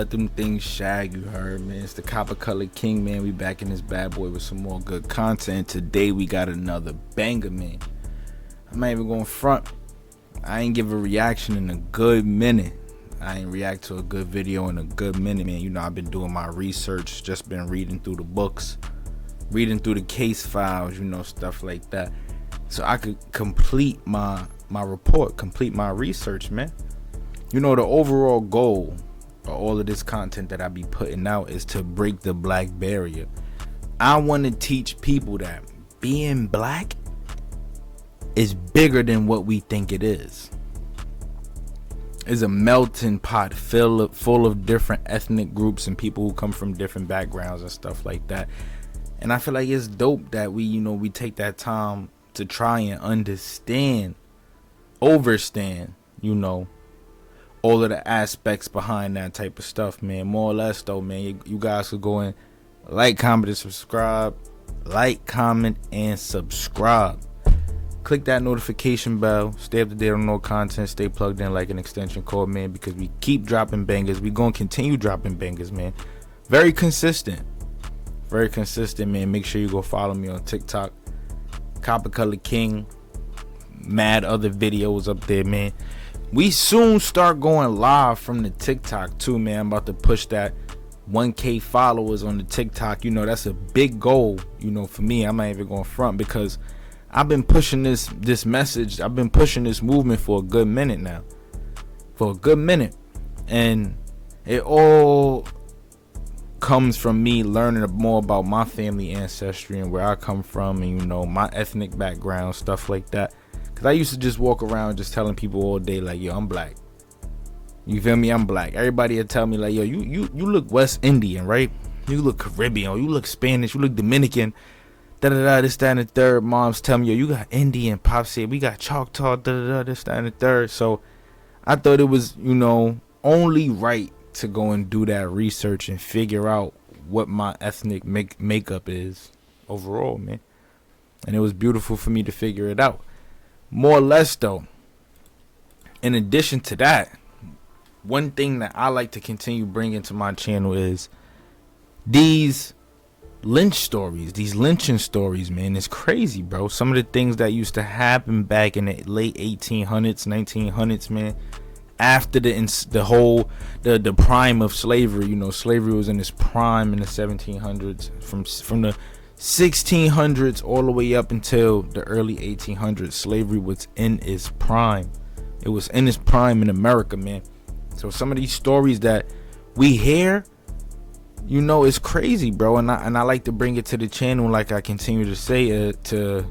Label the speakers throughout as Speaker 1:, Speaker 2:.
Speaker 1: let them things shag, you heard, man. It's the Copper Colored King, man. We back in this bad boy with some more good content. Today we got another banger, man. I'm not even going front. I ain't give a reaction in a good minute. I ain't react to a good video in a good minute, man. You know, I've been doing my research, just been reading through the books, reading through the case files, you know, stuff like that. So I could complete my report, complete my research, man. You know, the overall goal of all of this content that I be putting out is to break the black barrier. I want to teach people that being black is bigger than what we think it is. It's a melting pot full of different ethnic groups and people who come from different backgrounds and stuff like that. And I feel like it's dope that we take that time to try and understand, overstand, all of the aspects behind that type of stuff, man. More or less, though, man, you guys could go and like, comment, and subscribe. Like, comment, and subscribe. Click that notification bell. Stay up to date on all content. Stay plugged in like an extension cord, man, because we keep dropping bangers. We gonna continue dropping bangers, man. Very consistent, man. Make sure you go follow me on TikTok, Copper Colored King. Mad other videos up there, man. We soon start going live from the TikTok too, man. I'm about to push that 1K followers on the TikTok. You know, that's a big goal, for me. I'm not even going front because I've been pushing this message. I've been pushing this movement for a good minute now. And it all comes from me learning more about my family ancestry and where I come from and, my ethnic background, stuff like that. Cause I used to just walk around just telling people all day like, yo, I'm black. You feel me? I'm black. Everybody would tell me like, yo, you look West Indian, right? You look Caribbean, or you look Spanish, you look Dominican, this, that, and the third. Moms tell me, yo, you got Indian. Pops said we got Choctaw, this, that, and the third. So I thought it was, only right to go and do that research and figure out what my ethnic makeup is overall, man. And it was beautiful for me to figure it out. More or less, though, in addition to that, one thing that I like to continue bringing to my channel is these lynching stories, man. It's crazy, bro. Some of the things that used to happen back in the late 1800s, 1900s, man, after the prime of slavery. Slavery was in its prime in the 1700s, from the 1600s all the way up until the early 1800s. Slavery was in its prime. It was in its prime in America, man. So some of these stories that we hear, it's crazy, bro. And I like to bring it to the channel, like I continue to say, to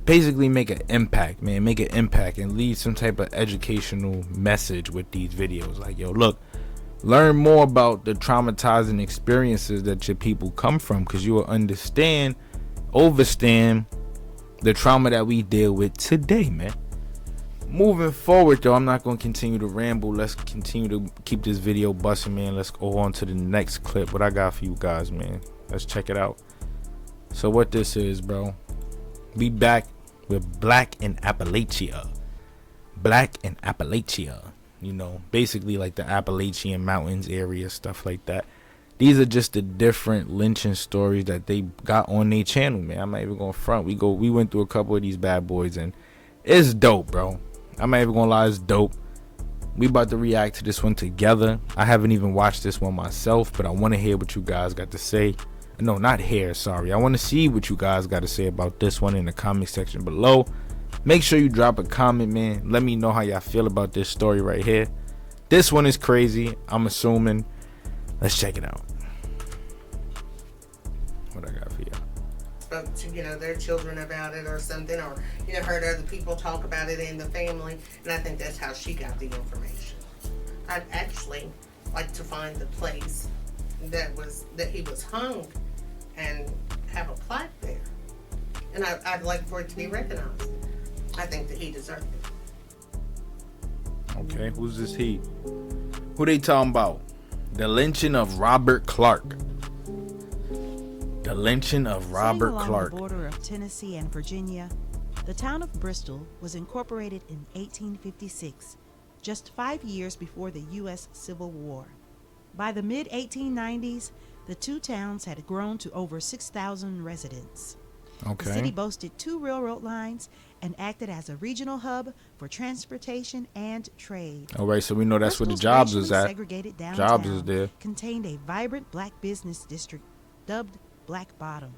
Speaker 1: basically make an impact, man. Make an impact and leave some type of educational message with these videos. Like, yo, look, learn more about the traumatizing experiences that your people come from, because you will understand the trauma that we deal with today, man. Moving forward, though, I'm not going to continue to ramble. Let's continue to keep this video busting, man. Let's go on to the next clip. What I got for you guys, man. Let's check it out. So what this is, bro, we back with Black in Appalachia. Basically like the Appalachian Mountains area, stuff like that. These are just the different lynching stories that they got on their channel, man. I'm not even going front. We went through a couple of these bad boys and it's dope, bro. I'm not even gonna lie, it's dope. We about to react to this one together. I haven't even watched this one myself, but I want to hear what you guys got to say. No, not hear, sorry. I want to see what you guys got to say about this one in the comment section below. Make sure you drop a comment, man. Let me know how y'all feel about this story right here. This one is crazy, I'm assuming. Let's check it out. What I got for y'all.
Speaker 2: Spoke to their children about it or something, or heard other people talk about it in the family, and I think that's how she got the information. I'd actually like to find the place that he was hung and have a plaque there, and I'd like for it to be recognized. I think that he deserved it.
Speaker 1: Okay, who's this he? Who they talking about? The lynching of Robert Clark. The lynching of Robert Clark.
Speaker 3: On the border of Tennessee and Virginia, the town of Bristol was incorporated in 1856, just 5 years before the U.S. Civil War. By the mid-1890s, the two towns had grown to over 6,000 residents. The city
Speaker 1: Okay.
Speaker 3: boasted 2 railroad lines and acted as a regional hub for transportation and trade.
Speaker 1: All right. So we know that's where the
Speaker 3: Bristol's
Speaker 1: jobs was
Speaker 3: racially
Speaker 1: at.
Speaker 3: segregated
Speaker 1: Jobs was
Speaker 3: downtown
Speaker 1: there.
Speaker 3: contained a vibrant black business district dubbed Black Bottom.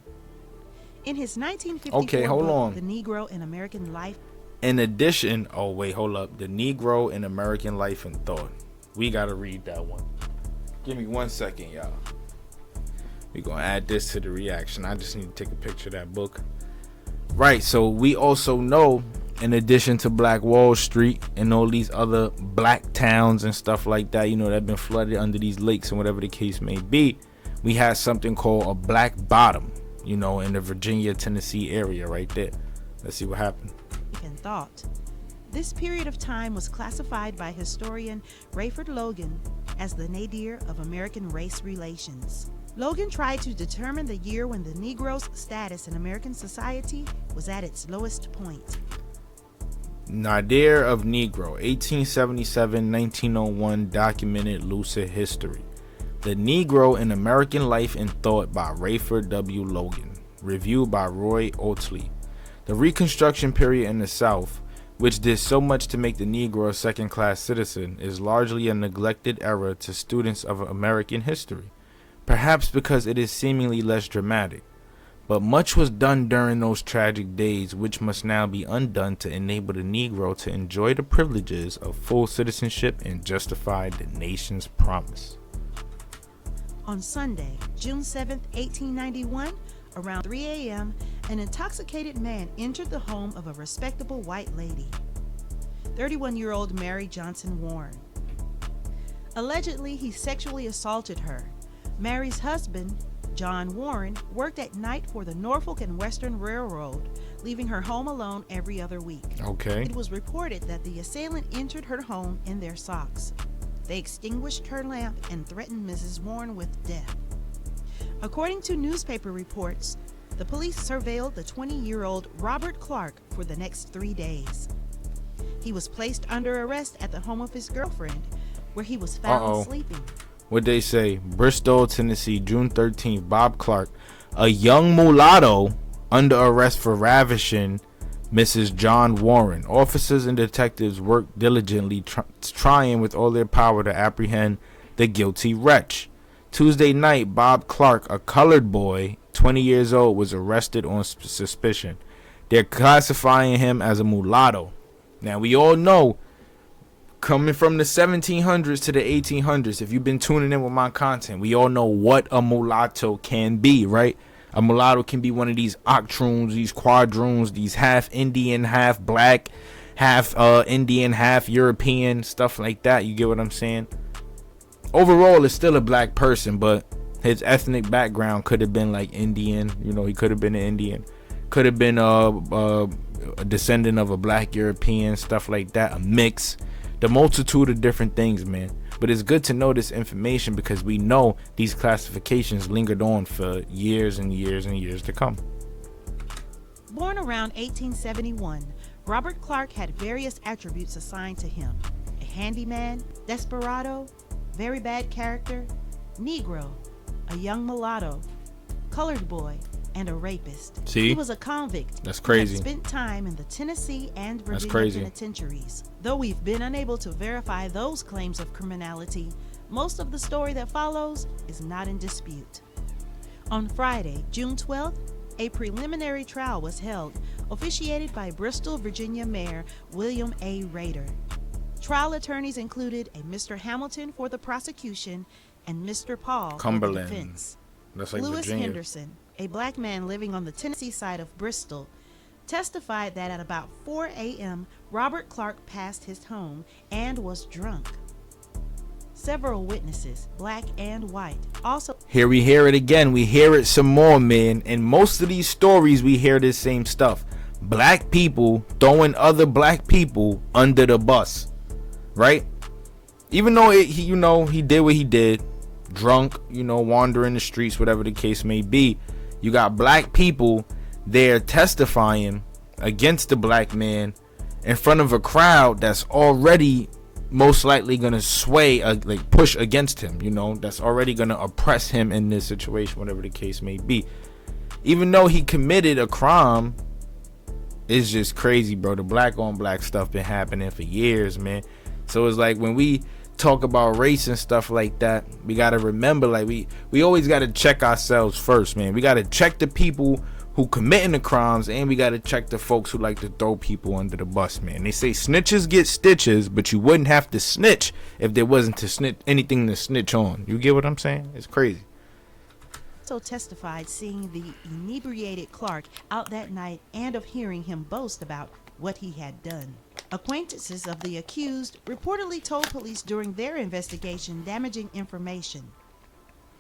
Speaker 3: In his 1954
Speaker 1: Okay, hold
Speaker 3: book,
Speaker 1: on.
Speaker 3: The Negro in American Life,
Speaker 1: In addition, oh wait, hold up. The Negro in American Life and Thought. We gotta read that one. Give me 1 second, y'all. We gonna add this to the reaction. I just need to take a picture of that book. Right, so we also know, in addition to Black Wall Street and all these other black towns and stuff like that, that have been flooded under these lakes and whatever the case may be, we had something called a Black Bottom, in the Virginia, Tennessee area right there. Let's see what happened.
Speaker 3: and thought. This period of time was classified by historian Rayford Logan as the nadir of American race relations. Logan tried to determine the year when the Negro's status in American society was at its lowest point.
Speaker 1: Nadir of Negro, 1877-1901, documented lucid history. The Negro in American Life and Thought by Rayford W. Logan. Reviewed by Roy Oatley. The Reconstruction period in the South, which did so much to make the Negro a second-class citizen, is largely a neglected era to students of American history, perhaps because it is seemingly less dramatic. But much was done during those tragic days, which must now be undone to enable the Negro to enjoy the privileges of full citizenship and justify the nation's promise.
Speaker 3: On Sunday, June 7, 1891, around 3 a.m., an intoxicated man entered the home of a respectable white lady, 31-year-old Mary Johnson Warren. Allegedly, he sexually assaulted her. Mary's husband, John Warren, worked at night for the Norfolk and Western Railroad, leaving her home alone every other week.
Speaker 1: Okay.
Speaker 3: It was reported that the assailant entered her home in their socks. They extinguished her lamp and threatened Mrs. Warren with death. According to newspaper reports, the police surveilled the 20-year-old Robert Clark for the next 3 days. He was placed under arrest at the home of his girlfriend, where he was found sleeping.
Speaker 1: What they say? Bristol, Tennessee, June 13th. Bob Clark, a young mulatto, under arrest for ravishing Mrs. John Warren. Officers and detectives worked diligently, trying with all their power to apprehend the guilty wretch. Tuesday night, Bob Clark, a colored boy, 20 years old, was arrested on suspicion. They're classifying him as a mulatto. Now, we all know, coming from the 1700s to the 1800s, if you've been tuning in with my content, we all know what a mulatto can be, right? A mulatto can be one of these octroons, these quadroons, these half Indian, half black, half Indian, half European, stuff like that. You get what I'm saying? Overall, it's still a black person, but his ethnic background could have been like Indian. He could have been an Indian. Could have been a descendant of a black European, stuff like that, a mix. The multitude of different things, man. But it's good to know this information because we know these classifications lingered on for years and years and years to come.
Speaker 3: Born around 1871, Robert Clark had various attributes assigned to him: a handyman, desperado, very bad character, Negro, a young mulatto, colored boy, and a rapist.
Speaker 1: See?
Speaker 3: He was a convict.
Speaker 1: That's crazy.
Speaker 3: Who had spent time in the Tennessee and
Speaker 1: That's
Speaker 3: Virginia
Speaker 1: crazy.
Speaker 3: penitentiaries. Though we've been unable to verify those claims of criminality, most of the story that follows is not in dispute. On Friday, June 12th, a preliminary trial was held, officiated by Bristol, Virginia Mayor William A. Rader. Trial attorneys included a Mr. Hamilton for the prosecution and Mr. Paul
Speaker 1: Cumberland.
Speaker 3: for the defense.
Speaker 1: That's like
Speaker 3: Lewis
Speaker 1: Virginia.
Speaker 3: Henderson, a black man living on the Tennessee side of Bristol, testified that at about 4 a.m., Robert Clark passed his home and was drunk. Several witnesses, black and white, also
Speaker 1: Here we hear it again. We hear it some more, man. In most of these stories, we hear this same stuff. Black people throwing other black people under the bus. Right? Even though he did what he did, drunk, wandering the streets, whatever the case may be, you got black people there testifying against the black man in front of a crowd that's already most likely gonna sway, like push against him, you know, that's already gonna oppress him in this situation, whatever the case may be. Even though he committed a crime, it's just crazy, bro. The black on black stuff been happening for years, man. So it's like when we talk about race and stuff like that, we gotta remember, like we always gotta check ourselves first, man. We gotta check the people who committing the crimes, and we gotta check the folks who like to throw people under the bus, man. They say snitches get stitches, but you wouldn't have to snitch if there wasn't to snitch anything to snitch on. You get what I'm saying? It's crazy.
Speaker 3: Also testified seeing the inebriated Clark out that night and of hearing him boast about what he had done. Acquaintances of the accused reportedly told police during their investigation damaging information.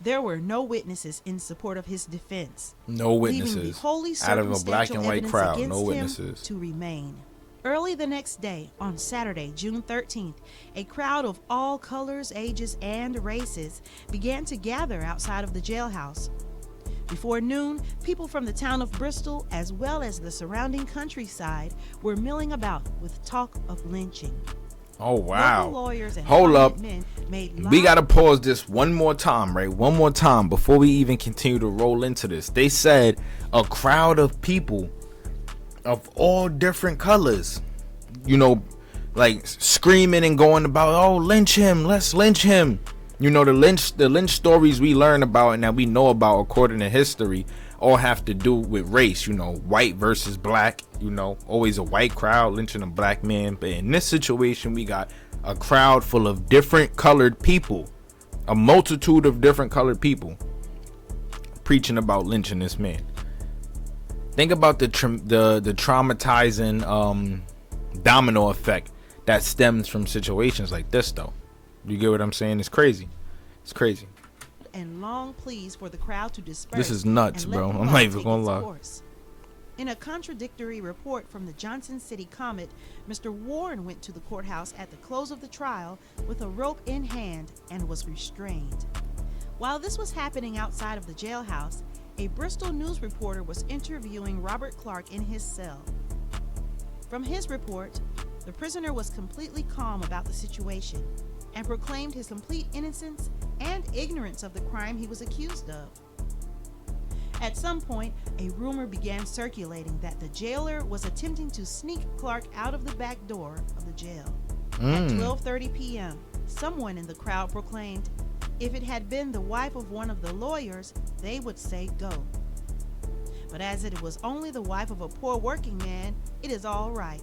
Speaker 3: There were no witnesses in support of his defense.
Speaker 1: No witnesses.
Speaker 3: Leaving the wholly
Speaker 1: Out of a black
Speaker 3: circumstantial
Speaker 1: and white
Speaker 3: evidence
Speaker 1: crowd,
Speaker 3: against
Speaker 1: no
Speaker 3: him
Speaker 1: witnesses.
Speaker 3: to remain. Early the next day, on Saturday, June 13th, a crowd of all colors, ages, and races began to gather outside of the jailhouse. Before noon, people from the town of Bristol, as well as the surrounding countryside, were milling about with talk of lynching.
Speaker 1: Oh, wow.
Speaker 3: Local lawyers and
Speaker 1: Hold up.
Speaker 3: men made
Speaker 1: We got to pause this one more time, right? One more time before we even continue to roll into this. They said a crowd of people of all different colors, you know, like screaming and going about, oh, lynch him, let's lynch him. You know, the lynch stories we learn about and that we know about according to history all have to do with race, you know, white versus black, you know, always a white crowd lynching a black man. But in this situation, we got a crowd full of different colored people, a multitude of different colored people preaching about lynching this man. Think about the traumatizing domino effect that stems from situations like this, though. You get what I'm saying? It's crazy. It's crazy.
Speaker 3: And long pleas for the crowd to disperse.
Speaker 1: This is nuts,
Speaker 3: and let
Speaker 1: bro.
Speaker 3: the
Speaker 1: I'm
Speaker 3: law
Speaker 1: not even
Speaker 3: take
Speaker 1: gonna
Speaker 3: its
Speaker 1: lie.
Speaker 3: course. In a contradictory report from the Johnson City Comet, Mr. Warren went to the courthouse at the close of the trial with a rope in hand and was restrained. While this was happening outside of the jailhouse, a Bristol news reporter was interviewing Robert Clark in his cell. From his report, the prisoner was completely calm about the situation and proclaimed his complete innocence and ignorance of the crime he was accused of. At some point, a rumor began circulating that the jailer was attempting to sneak Clark out of the back door of the jail. At 12:30 p.m., someone in the crowd proclaimed, if it had been the wife of one of the lawyers, they would say go. But as it was only the wife of a poor working man, it is all right.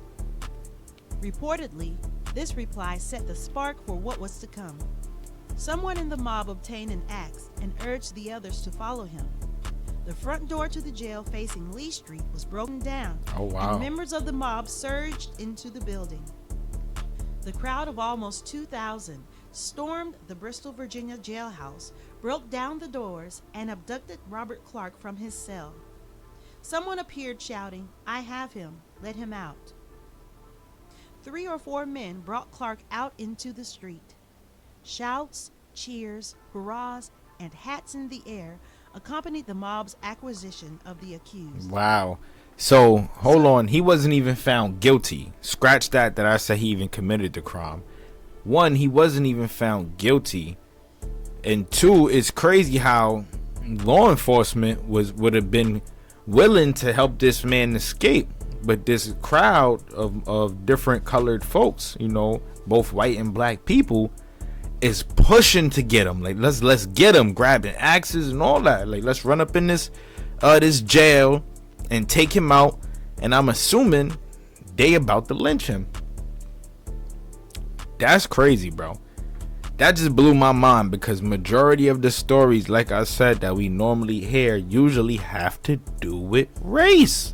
Speaker 3: Reportedly, this reply set the spark for what was to come. Someone in the mob obtained an axe and urged the others to follow him. The front door to the jail facing Lee Street was broken down, and members of the mob surged into the building. The crowd of almost 2,000 stormed the Bristol, Virginia jailhouse, broke down the doors, and abducted Robert Clark from his cell. Someone appeared shouting, "I have him, let him out." 3 or 4 men brought Clark out into the street. Shouts, cheers, hurrahs, and hats in the air accompanied the mob's acquisition of the accused.
Speaker 1: Wow. So, hold on. He wasn't even found guilty. Scratch that I said he even committed the crime. 1, he wasn't even found guilty. And 2, it's crazy how law enforcement would have been willing to help this man escape. But this crowd of different colored folks, you know, both white and black people, is pushing to get him. Like, let's get him, grabbing axes and all that. Like, let's run up in this jail and take him out. And I'm assuming they about to lynch him. That's crazy, bro. That just blew my mind, because majority of the stories, like I said, that we normally hear usually have to do with race.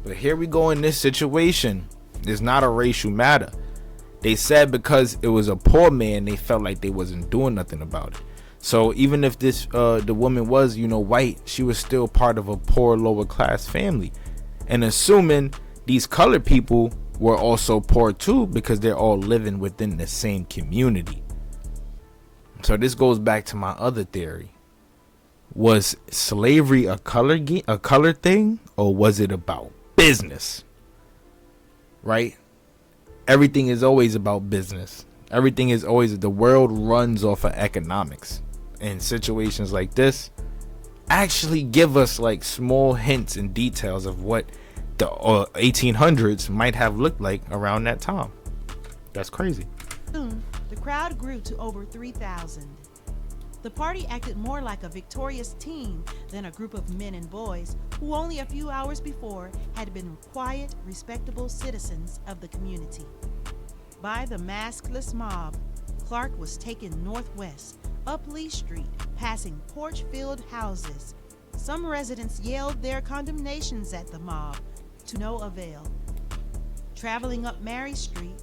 Speaker 1: But here we go in this situation. It's not a racial matter. They said because it was a poor man, they felt like they wasn't doing nothing about it. So even if this the woman was, you know, white, she was still part of a poor lower class family. And assuming these colored people were also poor too, because they're all living within the same community. So this goes back to my other theory. Was slavery a color thing, or was it about business? Right? Everything is always about business. Everything is always, the world runs off of economics. And situations like this actually give us like small hints and details of what the 1800s might have looked like around that time. That's crazy.
Speaker 3: Soon, the crowd grew to over 3,000. The party acted more like a victorious team than a group of men and boys who only a few hours before had been quiet, respectable citizens of the community. By the maskless mob, Clark was taken northwest, up Lee Street, passing porch-filled houses. Some residents yelled their condemnations at the mob, to no avail. Traveling up Mary Street,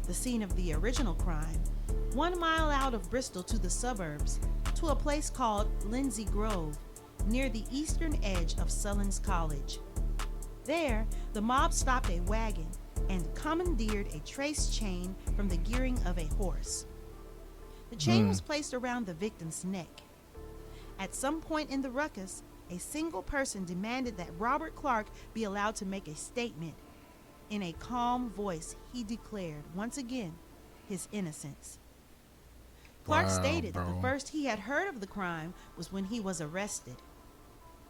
Speaker 3: the scene of the original crime, 1 mile out of Bristol to the suburbs, to a place called Lindsay Grove, near the eastern edge of Sullins College. There, the mob stopped a wagon and commandeered a trace chain from the gearing of a horse. The chain was placed around the victim's neck. At some point in the ruckus, a single person demanded that Robert Clark be allowed to make a statement. In a calm voice, he declared, once again, his innocence. Clark stated that the first he had heard of the crime was when he was arrested.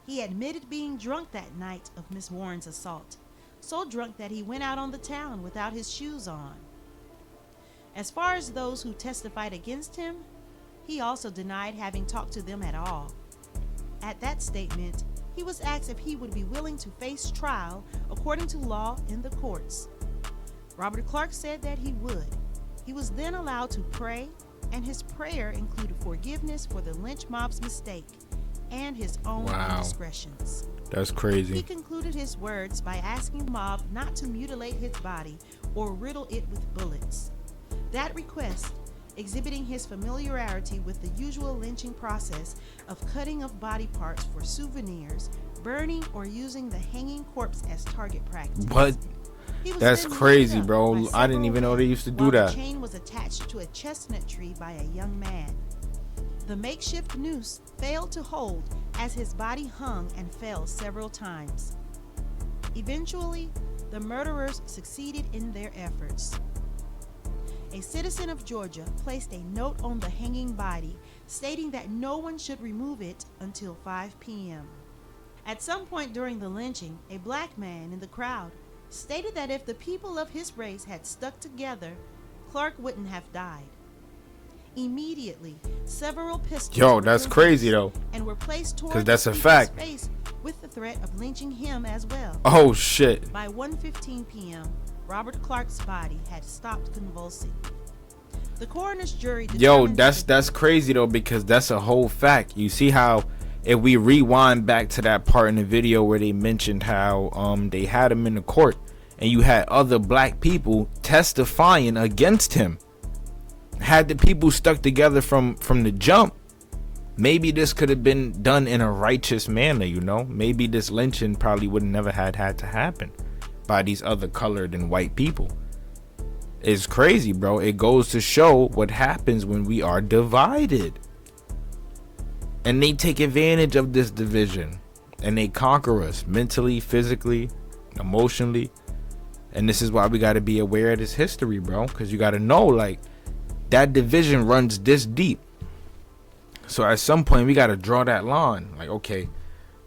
Speaker 3: He admitted being drunk that night of Miss Warren's assault, so drunk that he went out on the town without his shoes on. As far as those who testified against him, he also denied having talked to them at all. At that statement, he was asked if he would be willing to face trial according to law in the courts. Robert Clark said that he would. He was then allowed to pray, and his prayer included forgiveness for the lynch mob's mistake and his own indiscretions.
Speaker 1: That's crazy.
Speaker 3: He concluded his words by asking the mob not to mutilate his body or riddle it with bullets. That request, exhibiting his familiarity with the usual lynching process of cutting of body parts for souvenirs, burning, or using the hanging corpse as target practice.
Speaker 1: What? That's crazy, bro. I didn't even know they used to do that.
Speaker 3: The chain was attached to a chestnut tree by a young man. The makeshift noose failed to hold as his body hung and fell several times. Eventually, the murderers succeeded in their efforts. A citizen of Georgia placed a note on the hanging body stating that no one should remove it until 5 p.m. At some point during the lynching, a black man in the crowd stated that if the people of his race had stuck together, Clark wouldn't have died. Immediately, several pistols
Speaker 1: that's crazy though,
Speaker 3: and were placed toward
Speaker 1: that's
Speaker 3: the
Speaker 1: a fact.
Speaker 3: Face with the threat of lynching him as well.
Speaker 1: Oh shit.
Speaker 3: By 1:15 p.m., Robert Clark's body had stopped convulsing. The coroner's jury
Speaker 1: that's crazy though, because that's a whole fact. You see how if we rewind back to that part in the video where they mentioned how they had him in the court and you had other black people testifying against him. Had the people stuck together from the jump, maybe this could have been done in a righteous manner, you know? Maybe this lynching probably would have never had to happen by these other colored and white people. It's crazy, bro. It goes to show what happens when we are divided. And they take advantage of this division and they conquer us mentally, physically, emotionally. And this is why we got to be aware of this history, bro, because you got to know, like, that division runs this deep. So at some point we got to draw that line. Like, okay,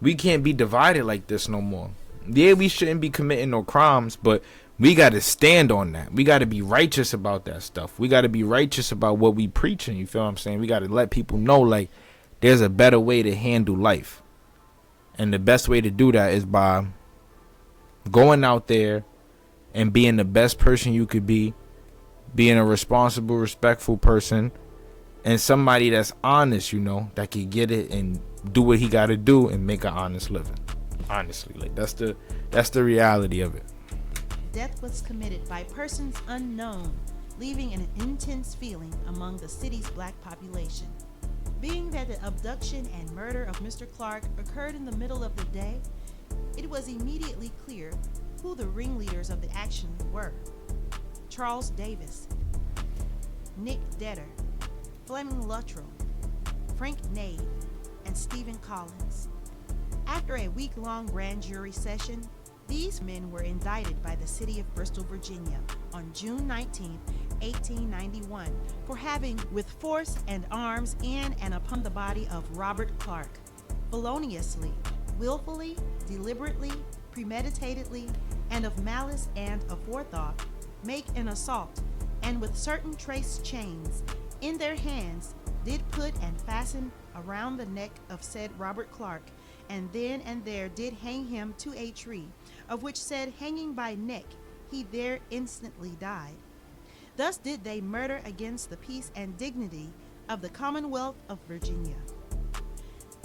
Speaker 1: we can't be divided like this no more. Yeah, we shouldn't be committing no crimes, but we got to stand on that. We got to be righteous about that stuff. We got to be righteous about what we preaching. You feel what I'm saying? We got to let people know, like, there's a better way to handle life. And the best way to do that is by going out there and being the best person you could be, being a responsible, respectful person, and somebody that's honest, you know, that can get it and do what he got to do and make an honest living. Honestly, like, that's the reality of it.
Speaker 3: Death was committed by persons unknown, leaving an intense feeling among the city's black population. Being that the abduction and murder of Mr. Clark occurred in the middle of the day, it was immediately clear who the ringleaders of the action were. Charles Davis, Nick Detter, Fleming Luttrell, Frank Nade, and Stephen Collins. After a week-long grand jury session, These men were indicted by the city of Bristol, Virginia on June 19, 1891 for having with force and arms in and upon the body of Robert Clark, feloniously, willfully, deliberately, premeditatedly, and of malice and aforethought, make an assault, and with certain trace chains in their hands did put and fasten around the neck of said Robert Clark, and then and there did hang him to a tree, of which said hanging by neck he there instantly died. Thus did they murder against the peace and dignity of the Commonwealth of Virginia.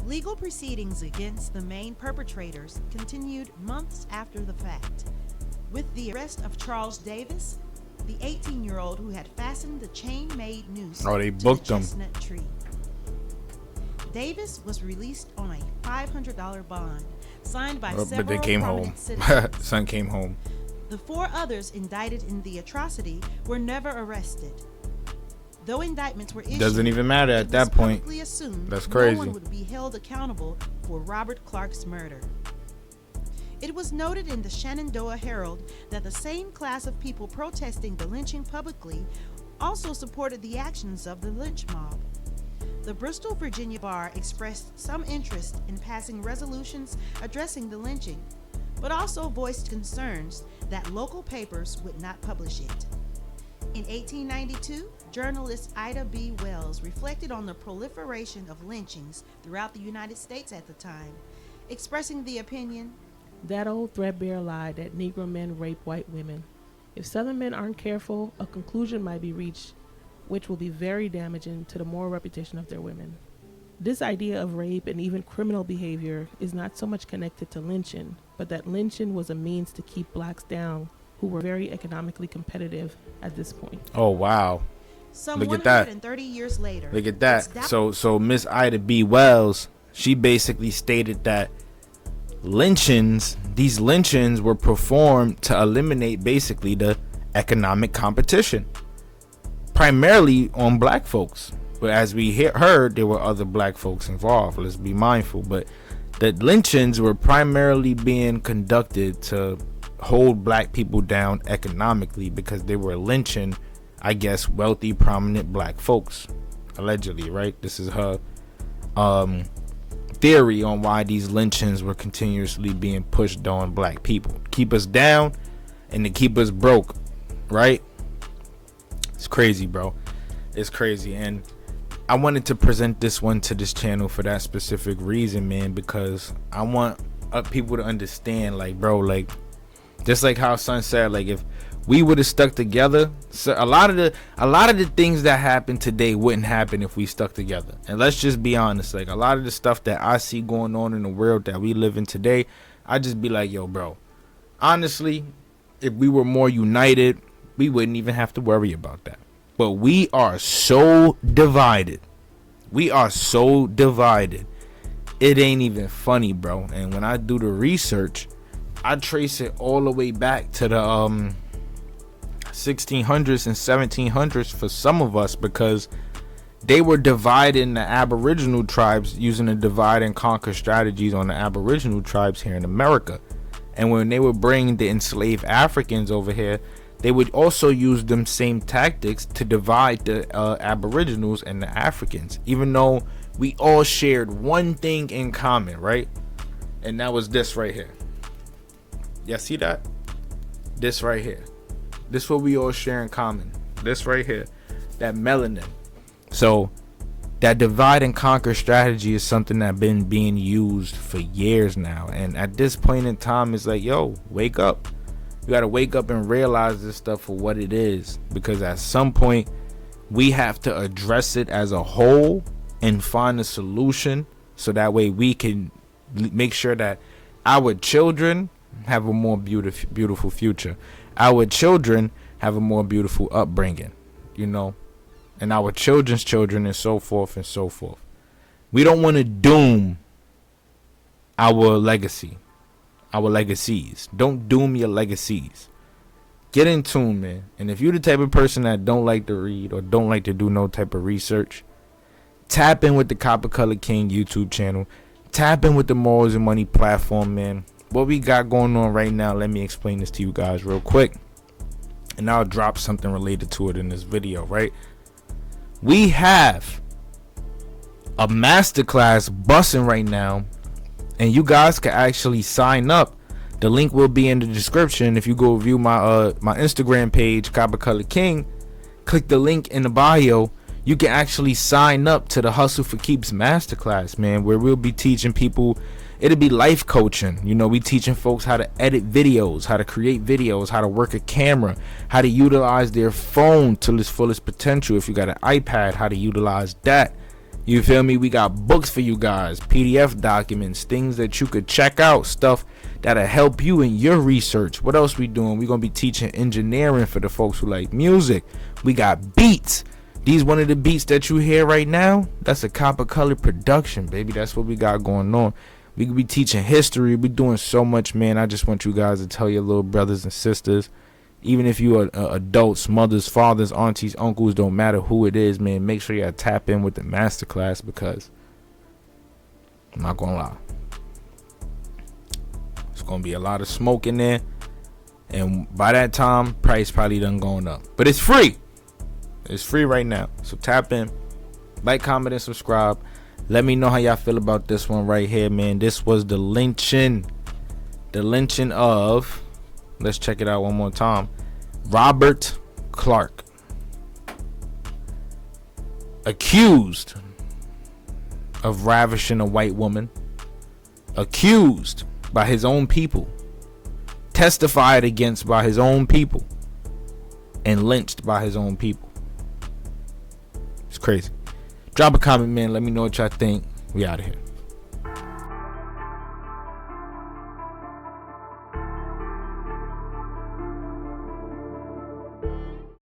Speaker 3: Legal proceedings against the main perpetrators continued months after the fact, with the arrest of Charles Davis, the 18-year-old who had fastened the chain-made noose
Speaker 1: Oh, they
Speaker 3: to the
Speaker 1: booked him.
Speaker 3: chestnut tree. Davis was released on a $500 bond signed by several
Speaker 1: But they came home.
Speaker 3: prominent citizens.
Speaker 1: Son came home.
Speaker 3: The 4 others indicted in the atrocity were never arrested. Though indictments were issued,
Speaker 1: Doesn't even matter
Speaker 3: it
Speaker 1: at
Speaker 3: was
Speaker 1: that point.
Speaker 3: publicly assumed
Speaker 1: That's
Speaker 3: no
Speaker 1: crazy.
Speaker 3: one would be held accountable for Robert Clark's murder. It was noted in the Shenandoah Herald that the same class of people protesting the lynching publicly also supported the actions of the lynch mob. The Bristol, Virginia bar expressed some interest in passing resolutions addressing the lynching, but also voiced concerns that local papers would not publish it. In 1892, journalist Ida B. Wells reflected on the proliferation of lynchings throughout the United States at the time, expressing the opinion,
Speaker 4: That old threadbare lie that Negro men rape white women. If Southern men aren't careful, a conclusion might be reached which will be very damaging to the moral reputation of their women. This idea of rape and even criminal behavior is not so much connected to lynching, but that lynching was a means to keep blacks down who were very economically competitive at this point.
Speaker 1: Oh wow.
Speaker 3: some
Speaker 1: Look at that.
Speaker 3: 130 years later.
Speaker 1: Look at that.
Speaker 3: it's
Speaker 1: So Miss Ida B. Wells, she basically stated that these lynchings were performed to eliminate basically the economic competition, primarily on black folks. But as we heard, there were other black folks involved. Let's be mindful. But the lynchings were primarily being conducted to hold black people down economically because they were lynching, I guess, wealthy, prominent black folks. Allegedly, right? This is her theory on why these lynchings were continuously being pushed on black people. Keep us down and to keep us broke, right? It's crazy, bro. It's crazy. And I wanted to present this one to this channel for that specific reason, man, because I want people to understand, like, bro, like, just like how Son said, like, if we would have stuck together, so a lot of the things that happen today wouldn't happen if we stuck together. And let's just be honest, like, a lot of the stuff that I see going on in the world that we live in today, I just be like, yo, bro, honestly, if we were more united, we wouldn't even have to worry about that. But we are so divided. We are so divided. It ain't even funny, bro. And when I do the research, I trace it all the way back to the 1600s and 1700s for some of us, because they were dividing the Aboriginal tribes using the divide and conquer strategies on the Aboriginal tribes here in America. And when they were bringing the enslaved Africans over here, they would also use them same tactics to divide the Aboriginals and the Africans, even though we all shared one thing in common, right? And that was this right here. Yeah, see that? This right here. This what we all share in common. This right here. That melanin. So that divide and conquer strategy is something that's been being used for years now. And at this point in time, it's like, yo, wake up. You got to wake up and realize this stuff for what it is. Because at some point, we have to address it as a whole and find a solution. So that way we can make sure that our children have a more beautiful future. Our children have a more beautiful upbringing, you know. And our children's children and so forth and so forth. We don't want to doom our legacy. Our legacies. Don't doom your legacies. Get in tune, man. And if you're the type of person that don't like to read or don't like to do no type of research, tap in with the Copper Colored King YouTube channel. Tap in with the Morals and Money platform, man. what we got going on right now, let me explain this to you guys real quick, and I'll drop something related to it in this video, right? We have a masterclass bussing right now, and you guys can actually sign up. The link will be in the description. If you go view my my Instagram page, coppercoloredkingg, click the link in the bio. You can actually sign up to the Hustle for Keeps masterclass, man, where we'll be teaching people. It'll be life coaching. You know, we teaching folks how to edit videos, how to create videos, how to work a camera, how to utilize their phone to its fullest potential. If you got an iPad, how to utilize that. You feel me? We got books for you guys, PDF documents, things that you could check out, stuff that'll help you in your research. What else we doing? We're going to be teaching engineering for the folks who like music. We got beats. These one of the beats that you hear right now, that's a copper colored production, baby. That's what we got going on. We could be teaching history. We doing so much, man. I just want you guys to tell your little brothers and sisters, even if you are adults, mothers, fathers, aunties, uncles, don't matter who it is, man, make sure you tap in with the masterclass, because I'm not gonna lie, it's gonna be a lot of smoke in there, and by that time price probably done going up, but it's free. It's free right now. So tap in, like, comment, and subscribe. Let me know how y'all feel about this one right here, man. This was the lynching of, let's check it out one more time, Robert Clark, accused of ravishing a white woman, accused by his own people, testified against by his own people, and lynched by his own people. It's crazy. Drop a comment, man. Let me know what y'all think. We out of here.